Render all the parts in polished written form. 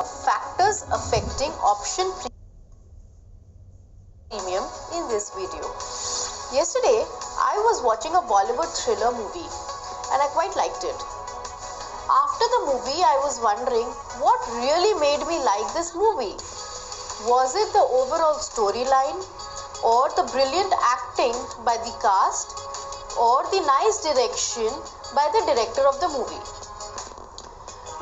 factors affecting option premium in this video. Yesterday, I was watching a Bollywood thriller movie and I quite liked it. After the movie, I was wondering what really made me like this movie. Was it the overall storyline, or the brilliant acting by the cast, or the nice direction by the director of the movie?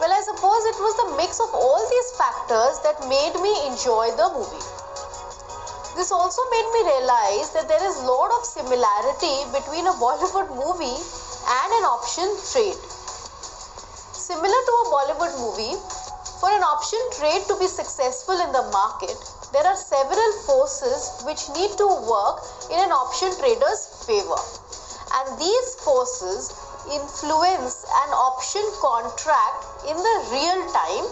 Well, I suppose it was the mix of all these factors that made me enjoy the movie. This also made me realize that there is a lot of similarity between a Bollywood movie and an option trade. Similar to a Bollywood movie, for an option trade to be successful in the market, there are several forces which need to work in an option trader's favor. And these forces influence an option contract in the real time,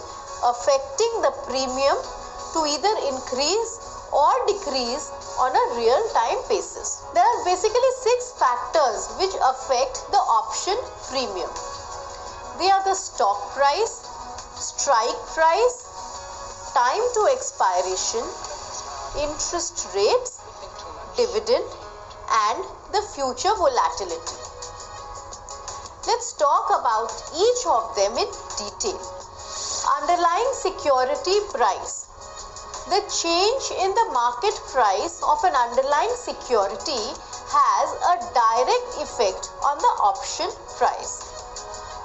affecting the premium to either increase or decrease on a real time basis. There are basically 6 factors which affect the option premium. They are the stock price, strike price, time to expiration, interest rates, dividend, and the future volatility. Let's talk about each of them in detail. Underlying security price. The change in the market price of an underlying security has a direct effect on the option price.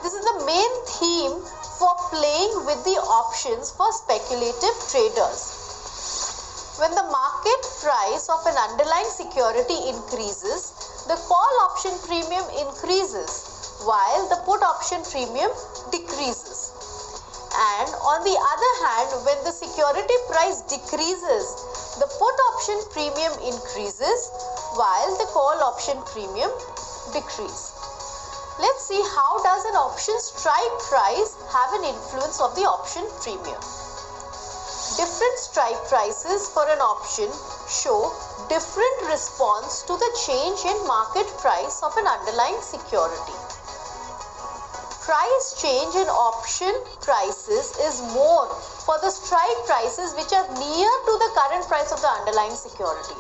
This is the main theme for playing with the options for speculative traders. When the market price of an underlying security increases, the call option premium increases while the put option premium decreases. And on the other hand, when the security price decreases, the put option premium increases while the call option premium decreases. Let's see how does an option strike price have an influence of the option premium. Different strike prices for an option show different response to the change in market price of an underlying security. Price change in option prices is more for the strike prices which are near to the current price of the underlying security.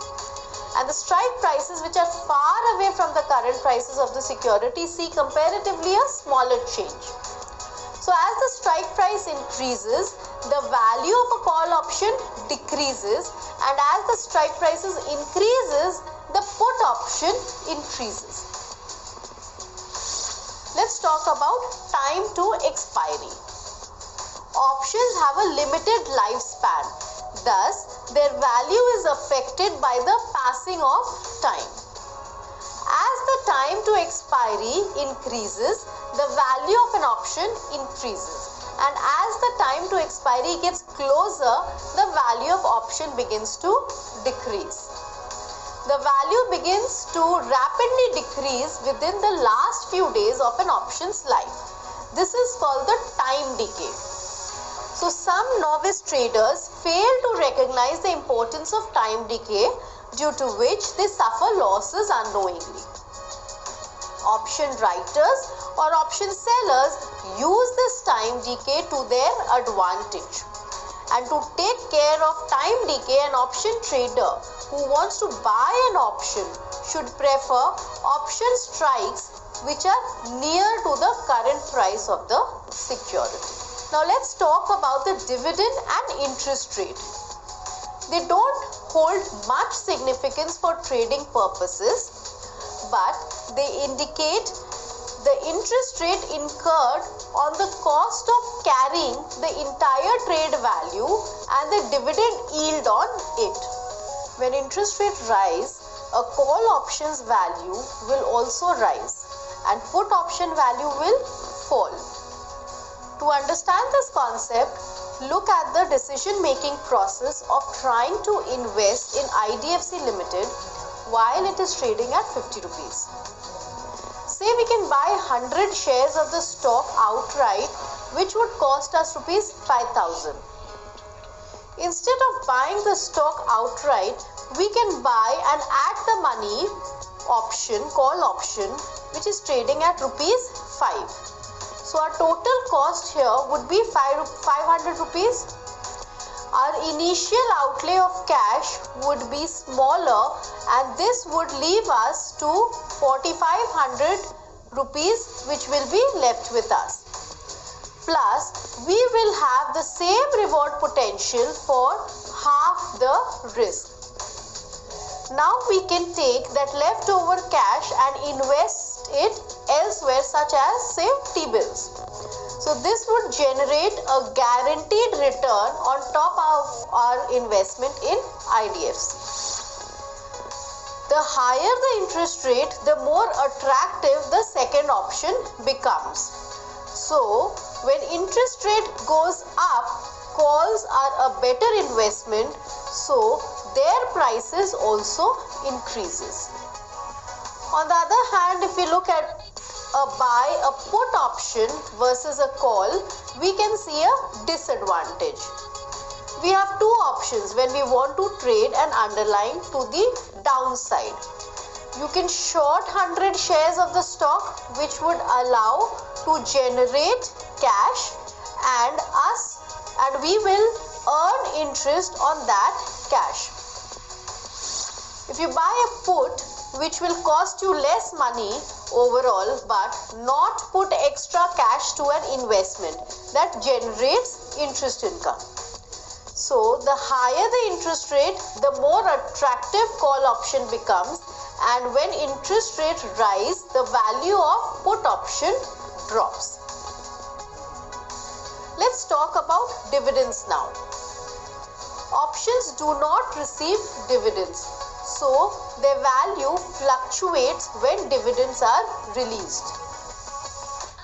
And the strike prices which are far away from the current prices of the security see comparatively a smaller change. So as the strike price increases, the value of a call option decreases, and as the strike prices increases, the put option increases. Let's talk about time to expiry. Options have a limited lifespan. Thus, their value is affected by the passing of time. As the time to expiry increases, the value of an option increases. And as the time to expiry gets closer, the value of option begins to decrease. The value begins to rapidly decrease within the last few days of an option's life. This is called the time decay. So some novice traders fail to recognize the importance of time decay, due to which they suffer losses unknowingly. Option writers or option sellers use this time decay to their advantage. And to take care of time decay, an option trader who wants to buy an option should prefer option strikes which are near to the current price of the security. Now let's talk about the dividend and interest rate. They don't hold much significance for trading purposes, but they indicate the interest rate incurred on the cost of carrying the entire trade value and the dividend yield on it. When interest rate rise, a call option's value will also rise and put option value will fall. To understand this concept, look at the decision-making process of trying to invest in IDFC Limited while it is trading at 50 rupees. Say we can buy 100 shares of the stock outright, which would cost us rupees 5,000. Instead of buying the stock outright, we can buy an at-the-money option, call option, which is trading at rupees 5. So our total cost here would be 500 rupees. Our initial outlay of cash would be smaller, and this would leave us to 4500 rupees, which will be left with us. Plus, we will have the same reward potential for half the risk. Now we can take that leftover cash and invest it elsewhere, such as say T-bills. So this would generate a guaranteed return on top of our investment in IDFC. The higher the interest rate, the more attractive the second option becomes. So when interest rate goes up, calls are a better investment, so their prices also increases. On the other hand, if we look at a put option versus a call, we can see a disadvantage. We have two options when we want to trade an underlying to the downside. You can short 100 shares of the stock, which would allow to generate cash and we will earn interest on that cash. If you buy a put, which will cost you less money overall, but not put extra cash to an investment, that generates interest income. So the higher the interest rate, the more attractive call option becomes, and when interest rate rise, the value of put option drops. Let's talk about dividends now. Options do not receive dividends, so their value fluctuates when dividends are released.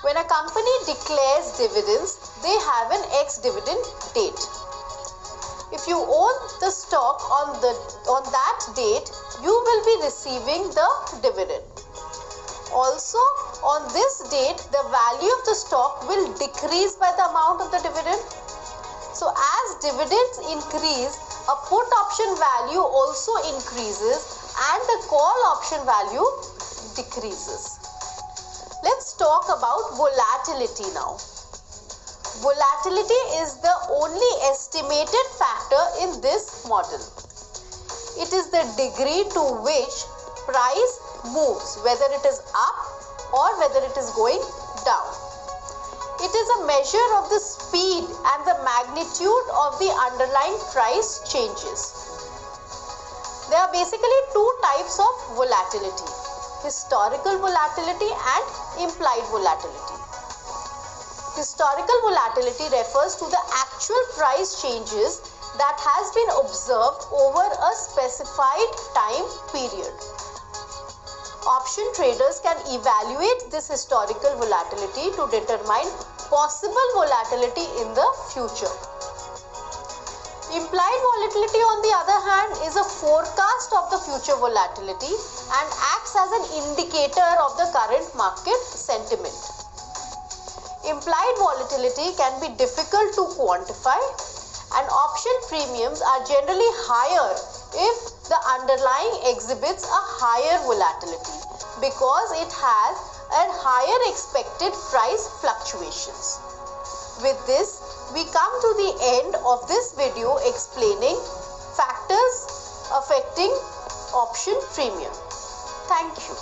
When a company declares dividends, they have an ex-dividend date. If you own the stock on that date, you will be receiving the dividend. Also, on this date, the value of the stock will decrease by the amount of the dividend. So as dividends increase, a put option value also increases and the call option value decreases. Let's talk about volatility now. Volatility is the only estimated factor in this model. It is the degree to which price moves, whether it is up or whether it is going down. It is a measure of the speed and the magnitude of the underlying price changes. There are basically two types of volatility: historical volatility and implied volatility. Historical volatility refers to the actual price changes that has been observed over a specified time period. Option traders can evaluate this historical volatility to determine possible volatility in the future. Implied volatility, on the other hand, is a forecast of the future volatility and acts as an indicator of the current market sentiment. Implied volatility can be difficult to quantify, and option premiums are generally higher if the underlying exhibits a higher volatility because it has a higher expected price fluctuations. With this, we come to the end of this video explaining factors affecting option premium. Thank you.